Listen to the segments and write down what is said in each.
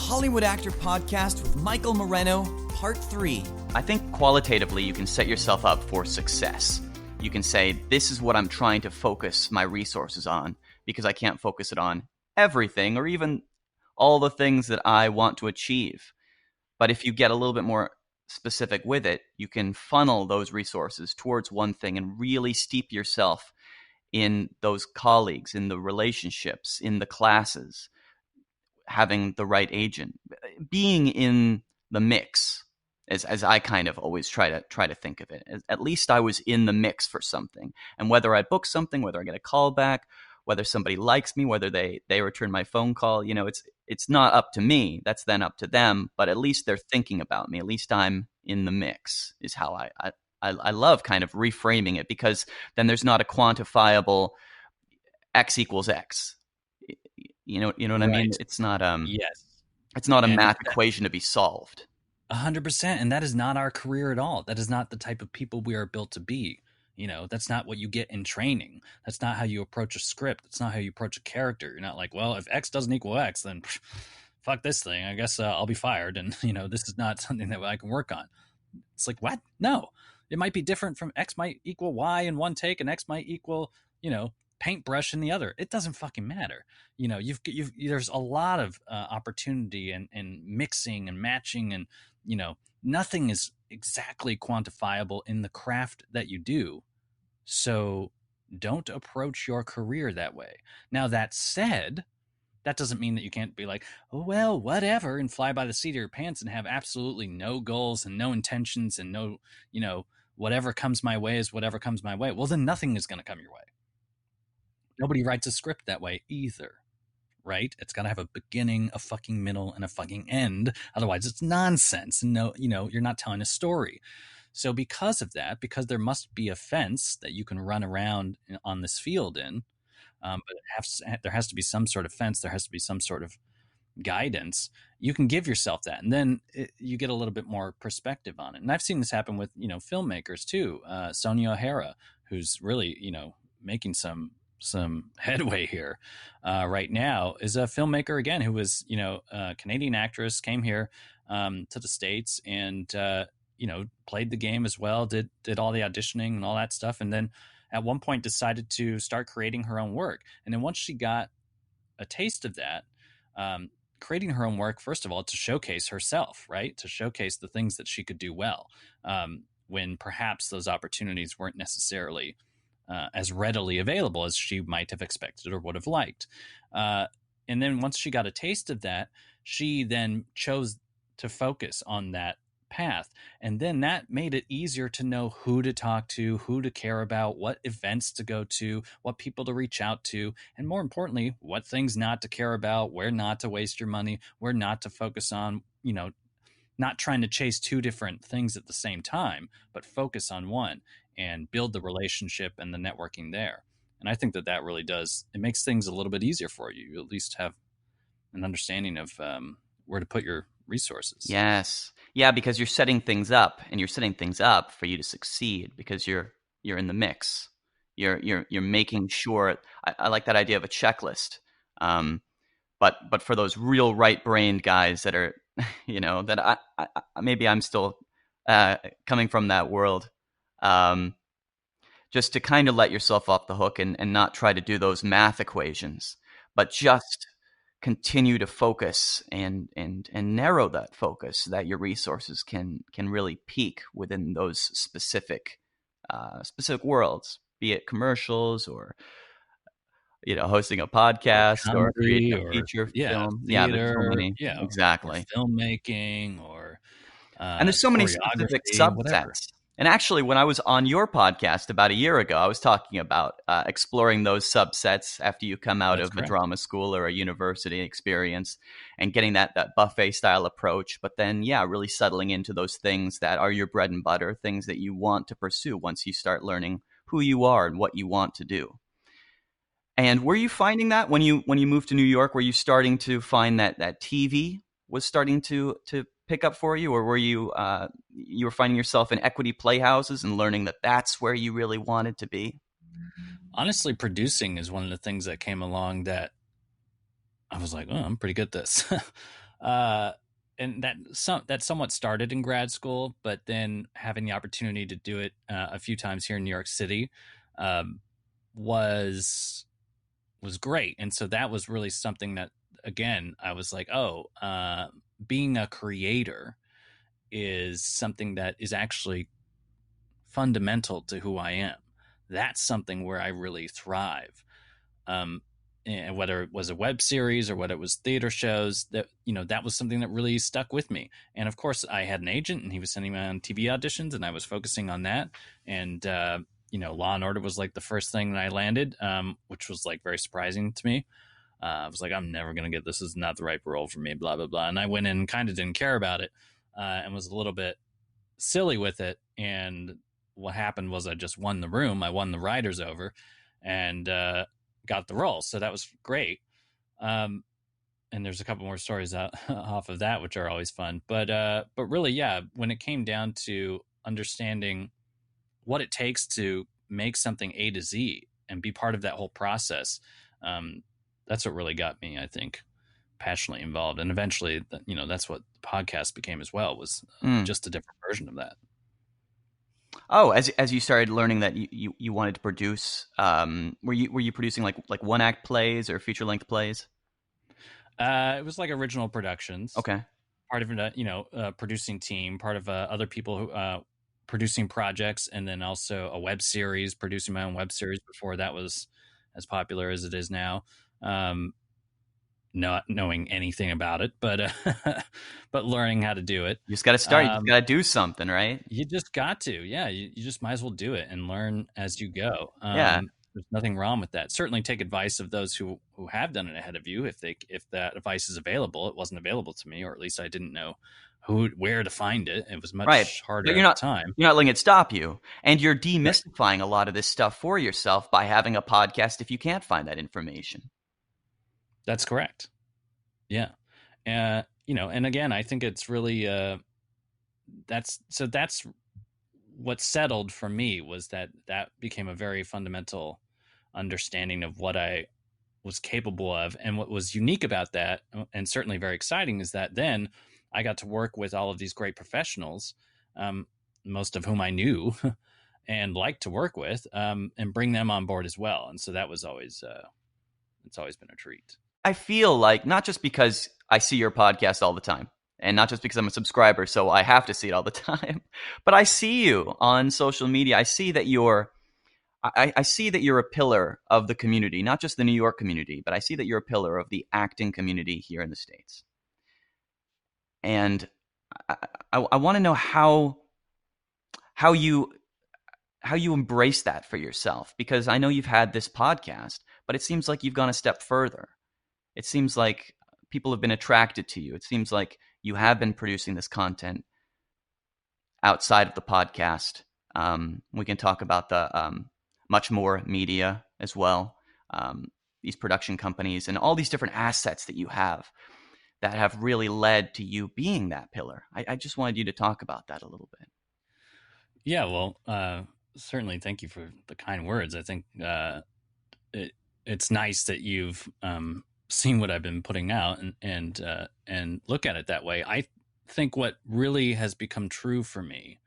Hollywood Actor Podcast with Michael Moreno, Part 3. I think qualitatively you can set yourself up for success. You can say, this is what I'm trying to focus my resources on, because I can't focus it on everything or even all the things that I want to achieve. But if you get a little bit more specific with it, you can funnel those resources towards one thing and really steep yourself in those colleagues, in the relationships, in the classes, having the right agent, being in the mix, as I kind of always try to think of it. At least I was in the mix for something. And whether I book something, whether I get a call back, whether somebody likes me, whether they return my phone call, it's not up to me. That's then up to them. But at least they're thinking about me. At least I'm in the mix is how I love kind of reframing it, because then there's not a quantifiable X equals X. You know what I mean? It's not yes. It's not a math equation to be solved. 100%, and that is not our career at all. That is not the type of people we are built to be. That's not what you get in training. That's not how you approach a script. That's not how you approach a character. You're not like, well, if X doesn't equal X, then fuck this thing. I guess I'll be fired. And, this is not something that I can work on. It's like, what? No. It might be different from X might equal Y in one take, and X might equal, paintbrush in the other. It doesn't fucking matter. There's a lot of opportunity and mixing and matching, and, nothing is exactly quantifiable in the craft that you do. So don't approach your career that way. Now, that said, that doesn't mean that you can't be like, oh, well, whatever, and fly by the seat of your pants and have absolutely no goals and no intentions and no, whatever comes my way is whatever comes my way. Well, then nothing is going to come your way. Nobody writes a script that way either, right? It's got to have a beginning, a fucking middle, and a fucking end. Otherwise, it's nonsense. And no, you're not telling a story. So because of that, because there must be a fence that you can run around on this field in, but there has to be some sort of fence. There has to be some sort of guidance. You can give yourself that, and then you get a little bit more perspective on it. And I've seen this happen with filmmakers too. Sonia O'Hara, who's really making some headway here right now, is a filmmaker again who was a Canadian actress, came here to the States and played the game as well, did all the auditioning and all that stuff, and then at one point decided to start creating her own work. And then once she got a taste of that, creating her own work, first of all, to showcase herself, right? To showcase the things that she could do well, when perhaps those opportunities weren't necessarily as readily available as she might have expected or would have liked. And then once she got a taste of that, she then chose to focus on that path. And then that made it easier to know who to talk to, who to care about, what events to go to, what people to reach out to, and more importantly, what things not to care about, where not to waste your money, where not to focus on, not trying to chase two different things at the same time, but focus on one and build the relationship and the networking there. And I think that really does, it makes things a little bit easier for you. You at least have an understanding of where to put your resources. Yes. Yeah, because you're setting things up, and you're setting things up for you to succeed because you're in the mix. You're making sure. I like that idea of a checklist. But for those real right-brained guys that are, that I maybe I'm still coming from that world, just to kind of let yourself off the hook and not try to do those math equations, but just continue to focus and narrow that focus so that your resources can really peak within those specific worlds, be it commercials or hosting a podcast or creating a feature film. Theater, there's so many. Exactly. Or filmmaking or and there's so many specific subsets. Whatever. And actually, when I was on your podcast about a year ago, I was talking about exploring those subsets after you come out of a drama school or a university experience and getting that buffet style approach. But then, really settling into those things that are your bread and butter, things that you want to pursue once you start learning who you are and what you want to do. And were you finding that when you moved to New York, were you starting to find that TV was starting to pick up for you, or were you were finding yourself in equity playhouses and learning that that's where you really wanted to be? Honestly, producing is one of the things that came along that I was like, oh, I'm pretty good at this. And that somewhat started in grad school, but then having the opportunity to do it a few times here in New York City was great. And so that was really something that, again, I was like, being a creator is something that is actually fundamental to who I am. That's something where I really thrive. And whether it was a web series or whether it was theater shows, that was something that really stuck with me. And of course, I had an agent, and he was sending me on TV auditions, and I was focusing on that. And Law and Order was like the first thing that I landed, which was like very surprising to me. I was like, I'm never gonna get this. This is not the right role for me. Blah blah blah. And I went in and kind of didn't care about it, and was a little bit silly with it. And what happened was I just won the room. I won the writers over, and got the role. So that was great. And there's a couple more stories off of that, which are always fun. But really, yeah, when it came down to understanding what it takes to make something A to Z and be part of that whole process, that's what really got me, I think, passionately involved. And eventually, that's what the podcast became as well, was just a different version of that. Oh, as you started learning that you wanted to produce, were you producing like one act plays or feature length plays? It was like original productions. Okay. Part of it, producing team, part of other people who producing projects, and then also a web series, producing my own web series before that was as popular as it is now. Not knowing anything about it, but but learning how to do it. You just got to start. You just got to do something, right? You just got to, yeah. You just might as well do it and learn as you go. Yeah. There's nothing wrong with that. Certainly take advice of those who have done it ahead of you. If that advice is available. It wasn't available to me, or at least I didn't know where to find it. It was much harder at the time. You're not letting it stop you. And you're demystifying a lot of this stuff for yourself by having a podcast if you can't find that information. That's correct. Yeah. And again, I think it's really, that's what settled for me, was that became a very fundamental understanding of what I was capable of. And what was unique about that, and certainly very exciting, is that then I got to work with all of these great professionals, most of whom I knew and liked to work with, and bring them on board as well. And so that was always, it's always been a treat. I feel like, not just because I see your podcast all the time, and not just because I'm a subscriber, so I have to see it all the time, but I see you on social media. I see that you're a pillar of the community, not just the New York community, but I see that you're a pillar of the acting community here in the States. And I want to know how you embrace that for yourself, because I know you've had this podcast, but it seems like you've gone a step further. It seems like people have been attracted to you. It seems like you have been producing this content outside of the podcast. We can talk about the much more media as well, these production companies and all these different assets that you have that have really led to you being that pillar. I just wanted you to talk about that a little bit. Yeah, well, certainly thank you for the kind words. I think it's nice that you've seen what I've been putting out and look at it that way. I think what really has become true for me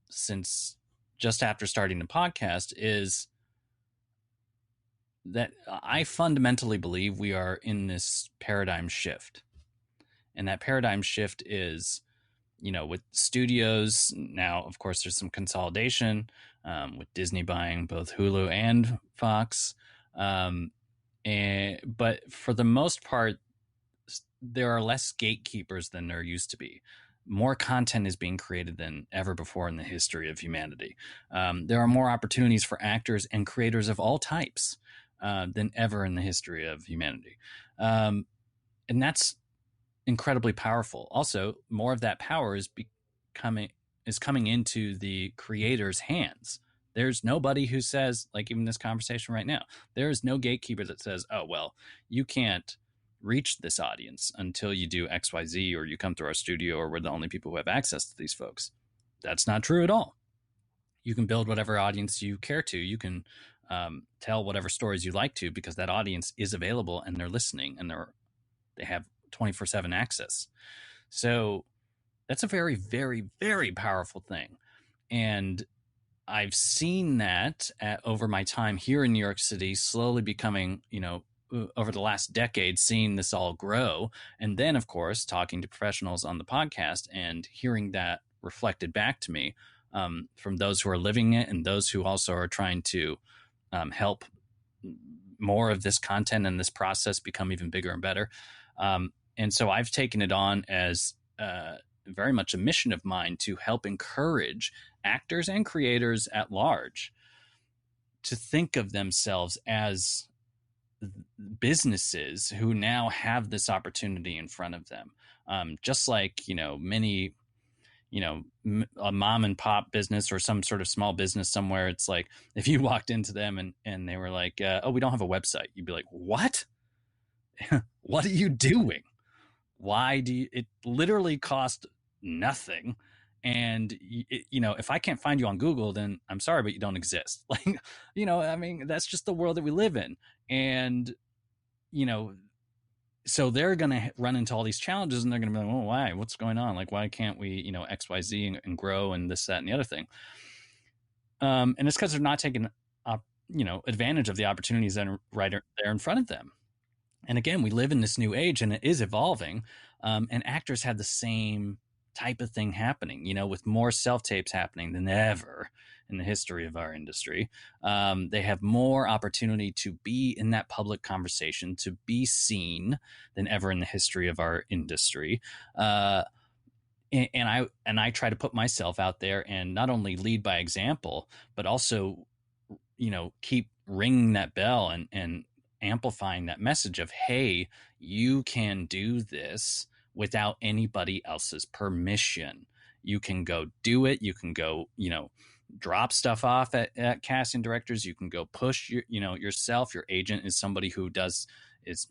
since just after starting the podcast is that I fundamentally believe we are in this paradigm shift. And that paradigm shift is, with studios now, of course, there's some consolidation with Disney buying both Hulu and Fox. But for the most part, there are less gatekeepers than there used to be. More content is being created than ever before in the history of humanity. There are more opportunities for actors and creators of all types than ever in the history of humanity. And that's incredibly powerful. Also, more of that power is coming into the creator's hands. There's nobody who says, like even this conversation right now, there is no gatekeeper that says, oh, well, you can't reach this audience until you do XYZ, or you come through our studio, or we're the only people who have access to these folks. That's not true at all. You can build whatever audience you care to. You can tell whatever stories you like to, because that audience is available and they're listening and they have 24/7 access. So that's a very, very, very powerful thing. And I've seen that over my time here in New York City, slowly becoming, over the last decade, seeing this all grow. And then, of course, talking to professionals on the podcast and hearing that reflected back to me from those who are living it and those who also are trying to help more of this content and this process become even bigger and better. And so I've taken it on as very much a mission of mine to help encourage actors and creators at large to think of themselves as businesses who now have this opportunity in front of them. Just like, many, a mom and pop business or some sort of small business somewhere. It's like, if you walked into them and they were like, oh, we don't have a website. You'd be like, what? What are you doing? Why do you, it literally cost nothing. And, if I can't find you on Google, then I'm sorry, but you don't exist. Like, that's just the world that we live in. And, so they're going to run into all these challenges and they're going to be like, oh, why? What's going on? Like, why can't we, X, Y, Z and grow and this, that, and the other thing? And it's because they're not taking, advantage of the opportunities that are right there in front of them. And again, we live in this new age and it is evolving. And actors have the same type of thing happening, with more self-tapes happening than ever in the history of our industry. They have more opportunity to be in that public conversation, to be seen than ever in the history of our industry. And I try to put myself out there and not only lead by example, but also, keep ringing that bell and amplifying that message of, hey, you can do this without anybody else's permission. You can go do it. You can go, drop stuff off at casting directors. You can go push yourself. Your agent is somebody who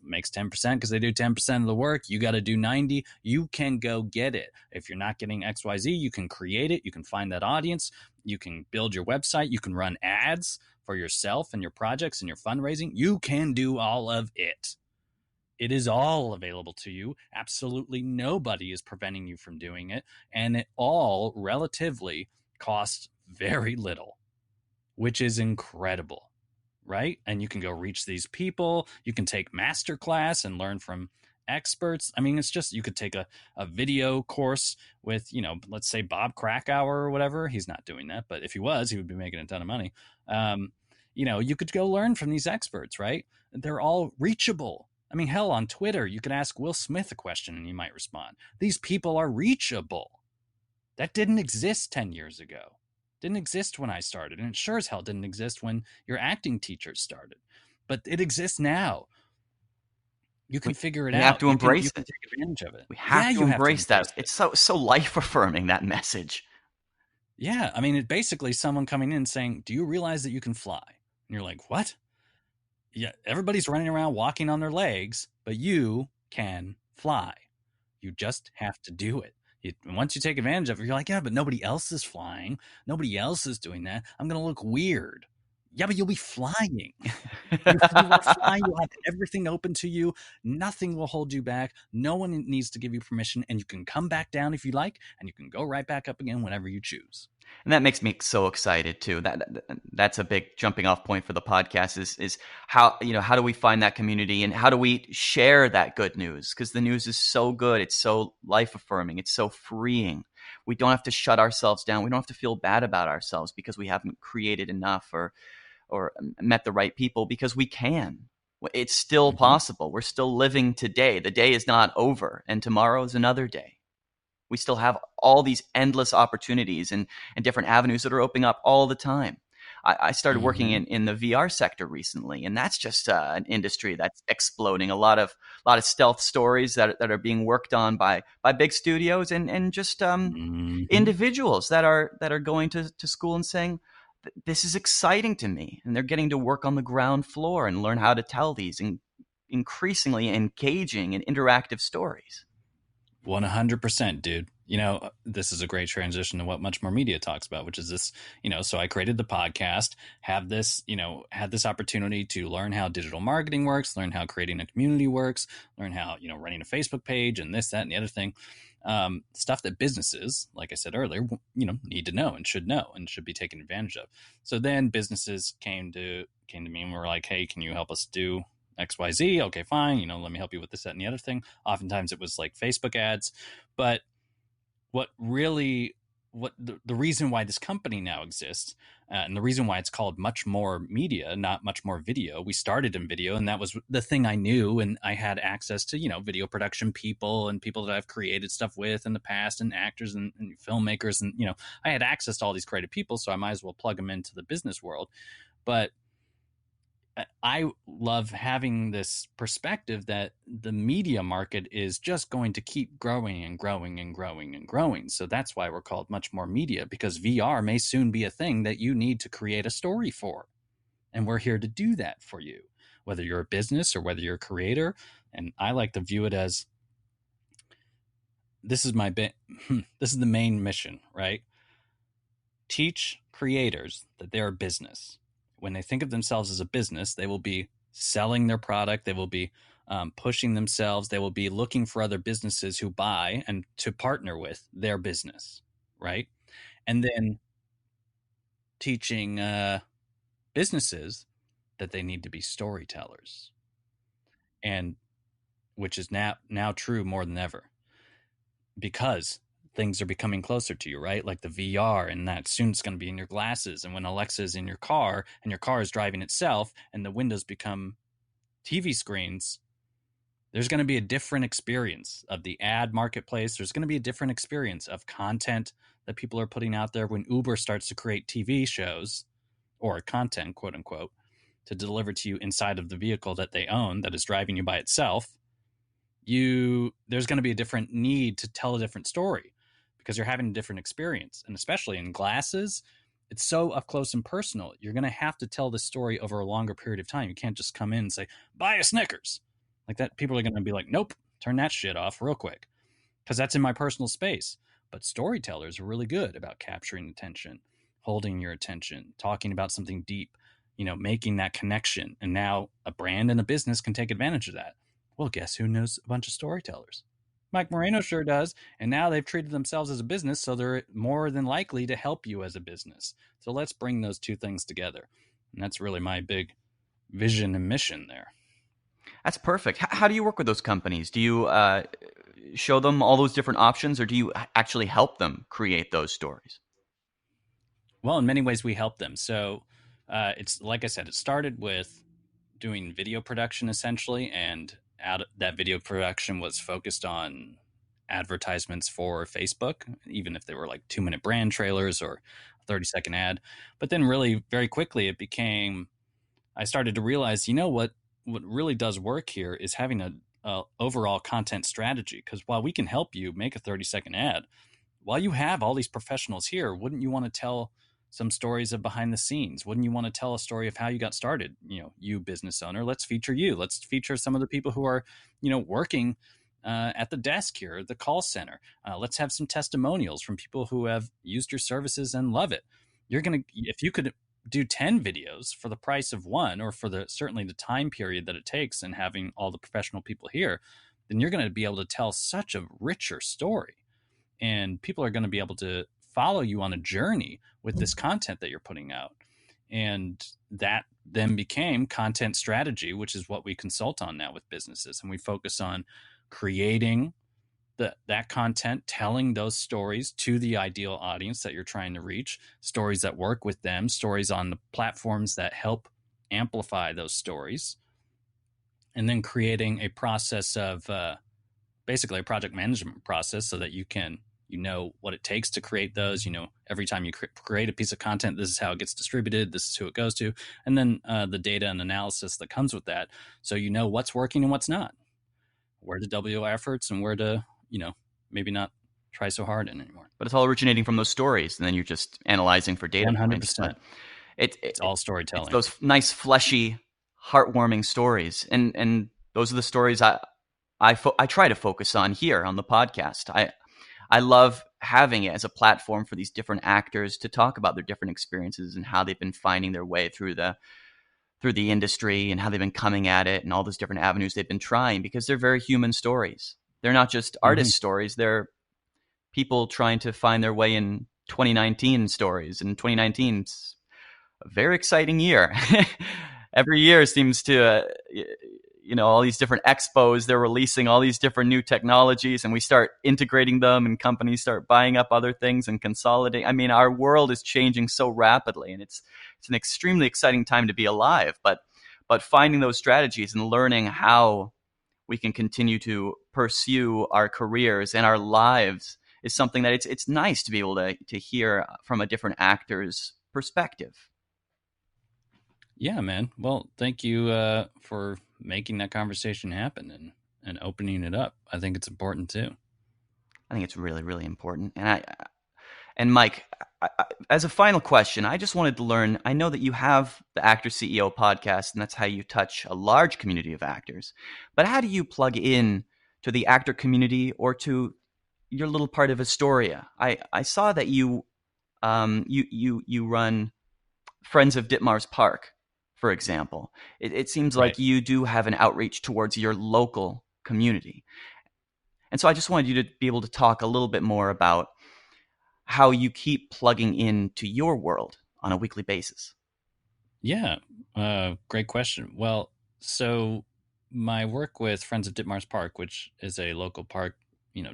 makes 10% because they do 10% of the work. You got to do 90. You can go get it. If you're not getting XYZ, you can create it. You can find that audience. You can build your website. You can run ads for yourself and your projects and your fundraising. You can do all of it. It is all available to you. Absolutely nobody is preventing you from doing it. And it all relatively costs very little, which is incredible, right? And you can go reach these people. You can take masterclass and learn from experts. I mean, it's just, you could take a video course with, let's say Bob Krakauer or whatever. He's not doing that, but if he was, he would be making a ton of money. You could go learn from these experts, right? They're all reachable. I mean, hell, on Twitter, you could ask Will Smith a question and he might respond. These people are reachable. That didn't exist 10 years ago. Didn't exist when I started. And it sure as hell didn't exist when your acting teachers started. But it exists now. You can figure it out. We have to embrace it. Take advantage of it. We have to embrace that. It's so life-affirming, that message. Yeah. I mean, it's basically someone coming in saying, do you realize that you can fly? And you're like, what? Yeah, everybody's running around walking on their legs, but you can fly. You just have to do it. Once you take advantage of it, you're like, yeah, but nobody else is flying. Nobody else is doing that. I'm going to look weird. Yeah, but you'll be flying. You will fly. You'll have everything open to you. Nothing will hold you back. No one needs to give you permission. And you can come back down if you like, and you can go right back up again whenever you choose. And that makes me so excited too. That's a big jumping off point for the podcast is how do we find that community and how do we share that good news? Because the news is so good. It's so life affirming. It's so freeing. We don't have to shut ourselves down. We don't have to feel bad about ourselves because we haven't created enough or met the right people, because we can. It's still possible. We're still living today. The day is not over, and tomorrow is another day. We still have all these endless opportunities and different avenues that are opening up all the time. I started working in the VR sector recently, and that's just an industry that's exploding. A lot of stealth stories that are being worked on by big studios and just individuals that are going to school and saying, this is exciting to me, and they're getting to work on the ground floor and learn how to tell these increasingly engaging and interactive stories. 100%, dude. this is a great transition to what Much More Media talks about, which is this, so I created the podcast, had this opportunity to learn how digital marketing works, learn how creating a community works, learn how, running a Facebook page and this, that, and the other thing, stuff that businesses, like I said earlier, need to know and should be taken advantage of. So then businesses came to me and were like, hey, can you help us do XYZ? Okay, fine. Let me help you with this, that, and the other thing. Oftentimes it was like Facebook ads, but the reason why this company now exists, and the reason why it's called Much More Media, not Much More Video. We started in video, and that was the thing I knew, and I had access to, video production people and people that I've created stuff with in the past, and actors and filmmakers, and I had access to all these creative people, so I might as well plug them into the business world. But I love having this perspective that the media market is just going to keep growing and growing and growing and growing. So that's why we're called Much More Media, because VR may soon be a thing that you need to create a story for. And we're here to do that for you, whether you're a business or whether you're a creator. And I like to view it as this is the main mission, right? Teach creators that they're a business. When they think of themselves as a business, they will be selling their product. They will be pushing themselves. They will be looking for other businesses who buy and to partner with their business, right? And then teaching businesses that they need to be storytellers, and which is now true more than ever, because things are becoming closer to you, right? Like the VR, and that soon it's going to be in your glasses. And when Alexa is in your car and your car is driving itself and the windows become TV screens, there's going to be a different experience of the ad marketplace. There's going to be a different experience of content that people are putting out there. When Uber starts to create TV shows or content, quote unquote, to deliver to you inside of the vehicle that they own that is driving you by itself, there's going to be a different need to tell a different story, because you're having a different experience. And especially in glasses, it's so up close and personal. You're going to have to tell the story over a longer period of time. You can't just come in and say, buy a Snickers. Like that, people are going to be like, nope, turn that shit off real quick, because that's in my personal space. But storytellers are really good about capturing attention, holding your attention, talking about something deep, making that connection. And now a brand and a business can take advantage of that. Well, guess who knows a bunch of storytellers? Mike Moreno sure does. And now they've treated themselves as a business, so they're more than likely to help you as a business. So let's bring those two things together. And that's really my big vision and mission there. That's perfect. How do you work with those companies? Do you show them all those different options, or do you actually help them create those stories? Well, in many ways, we help them. So it's like I said, it started with doing video production essentially, and that video production was focused on advertisements for Facebook, even if they were like 2-minute brand trailers or a 30-second ad. But then really very quickly it became, I started to realize, what really does work here is having a overall content strategy. Because while we can help you make a 30-second ad, while you have all these professionals here, wouldn't you want to tell some stories of behind the scenes? Wouldn't you want to tell a story of how you got started? You business owner, let's feature you. Let's feature some of the people who are, working at the desk here, the call center. Let's have some testimonials from people who have used your services and love it. If you could do 10 videos for the price of one, or for certainly the time period that it takes, and having all the professional people here, then you're going to be able to tell such a richer story. And people are going to be able to follow you on a journey with this content that you're putting out. And that then became content strategy, which is what we consult on now with businesses. And we focus on creating that content, telling those stories to the ideal audience that you're trying to reach, stories that work with them, stories on the platforms that help amplify those stories, and then creating a process of basically a project management process, so that you can what it takes to create those. Every time you create a piece of content, this is how it gets distributed, this is who it goes to, and then the data and analysis that comes with that, so what's working and what's not, where to double your efforts, and where to maybe not try so hard in anymore. But it's all originating from those stories, and then you're just analyzing for data 100%. It's all storytelling. It's those nice, fleshy, heartwarming stories, and those are the stories I try to focus on here on the podcast. I love having it as a platform for these different actors to talk about their different experiences and how they've been finding their way through the industry and how they've been coming at it and all those different avenues they've been trying, because they're very human stories. They're not just Hmm. artist stories. They're people trying to find their way in 2019 stories. And 2019 is a very exciting year. Every year seems to, all these different expos, they're releasing all these different new technologies, and we start integrating them, and companies start buying up other things and consolidating. I mean, our world is changing so rapidly, and it's an extremely exciting time to be alive. But finding those strategies and learning how we can continue to pursue our careers and our lives is something that it's nice to be able to hear from a different actor's perspective. Yeah, man. Well, thank you for making that conversation happen and opening it up. I think it's important too. I think it's really, really important. And Mike, as a final question, I just wanted to learn. I know that you have the Actor CEO podcast, and that's how you touch a large community of actors. But how do you plug in to the actor community or to your little part of Astoria? I saw that you run Friends of Ditmars Park, for example. It seems Right. like you do have an outreach towards your local community. And so I just wanted you to be able to talk a little bit more about how you keep plugging into your world on a weekly basis. Yeah. Great question. Well, so my work with Friends of Ditmars Park, which is a local park,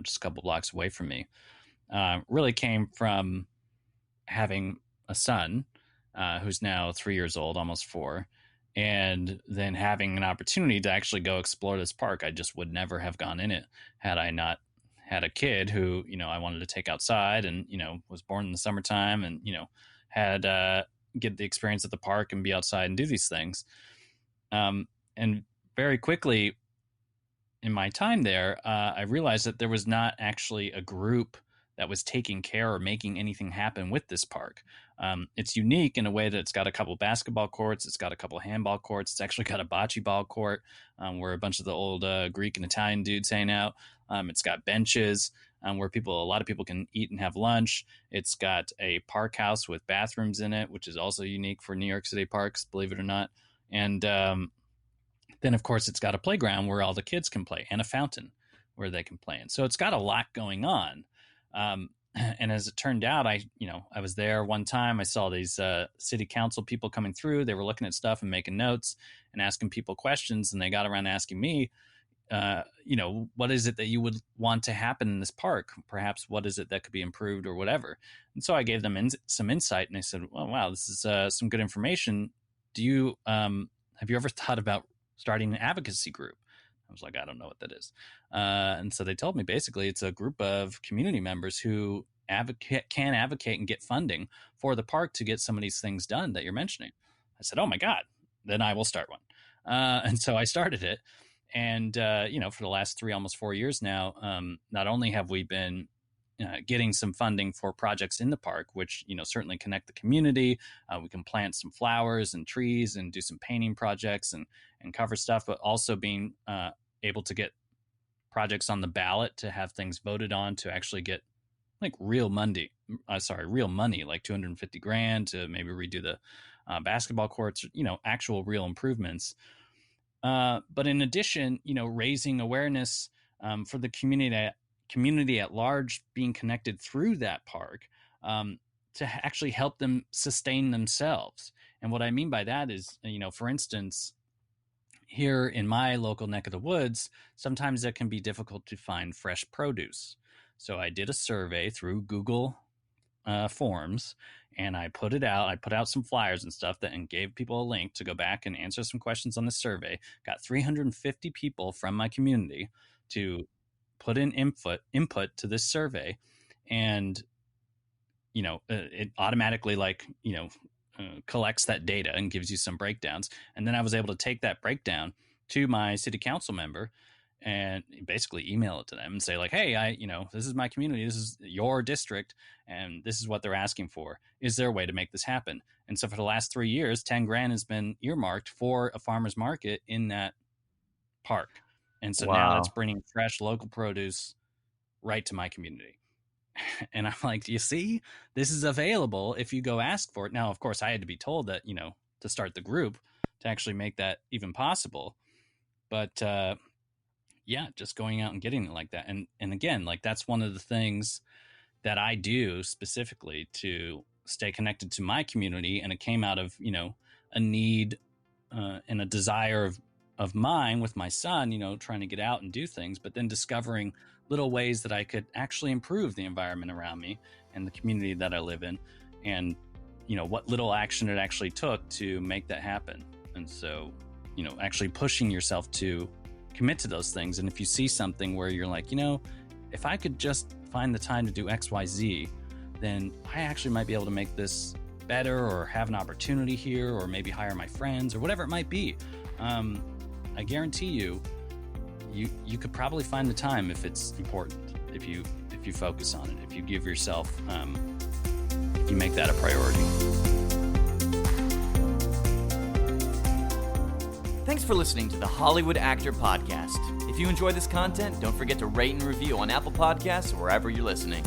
just a couple blocks away from me, really came from having a son who's now 3 years old, almost four, and then having an opportunity to actually go explore this park. I just would never have gone in it had I not had a kid who, I wanted to take outside and, was born in the summertime and, had get the experience at the park and be outside and do these things. And very quickly in my time there, I realized that there was not actually a group that was taking care or making anything happen with this park. It's unique in a way that it's got a couple basketball courts, it's got a couple handball courts, it's actually got a bocce ball court where a bunch of the old Greek and Italian dudes hang out. It's got benches where a lot of people can eat and have lunch. It's got a park house with bathrooms in it, which is also unique for New York City parks, believe it or not. And then, of course, it's got a playground where all the kids can play and a fountain where they can play in. So it's got a lot going on. And as it turned out, I was there one time. I saw these city council people coming through. They were looking at stuff and making notes and asking people questions. And they got around asking me, what is it that you would want to happen in this park? Perhaps what is it that could be improved or whatever? And so I gave them some insight, and they said, "Well, wow, this is some good information. Do you have you ever thought about starting an advocacy group?" I was like, "I don't know what that is." And so they told me basically it's a group of community members who can advocate and get funding for the park to get some of these things done that you're mentioning. I said, "Oh my God, then I will start one." And so I started it. And, for the last almost 4 years now, not only have we been getting some funding for projects in the park, which, certainly connect the community. We can plant some flowers and trees and do some painting projects and cover stuff, but also being able to get projects on the ballot to have things voted on to actually get like real money, like 250 grand to maybe redo the basketball courts, actual real improvements. But in addition, raising awareness for the community at large, being connected through that park to actually help them sustain themselves. And what I mean by that is, for instance, here in my local neck of the woods, sometimes it can be difficult to find fresh produce. So I did a survey through Google Forms, and I put it out. I put out some flyers and stuff and gave people a link to go back and answer some questions on the survey. Got 350 people from my community to put in input to this survey, and it automatically collects that data and gives you some breakdowns. And then I was able to take that breakdown to my city council member and basically email it to them and say like, "Hey, this is my community, this is your district, and this is what they're asking for. Is there a way to make this happen?" And so for the last 3 years, 10 grand has been earmarked for a farmer's market in that park. And so now that's Wow. bringing fresh local produce right to my community. And I'm like, you see, this is available if you go ask for it. Now, of course, I had to be told that, to start the group to actually make that even possible. But yeah, just going out and getting it like that. And again, like that's one of the things that I do specifically to stay connected to my community. And it came out of, a need and a desire of mine with my son, trying to get out and do things, but then discovering little ways that I could actually improve the environment around me and the community that I live in, and, what little action it actually took to make that happen. And so, actually pushing yourself to commit to those things. And if you see something where you're like, if I could just find the time to do X, Y, Z, then I actually might be able to make this better, or have an opportunity here, or maybe hire my friends, or whatever it might be. I guarantee you could probably find the time if it's important, if you focus on it, if you give yourself, if you make that a priority. Thanks for listening to the Hollywood Actor Podcast. If you enjoy this content, don't forget to rate and review on Apple Podcasts or wherever you're listening.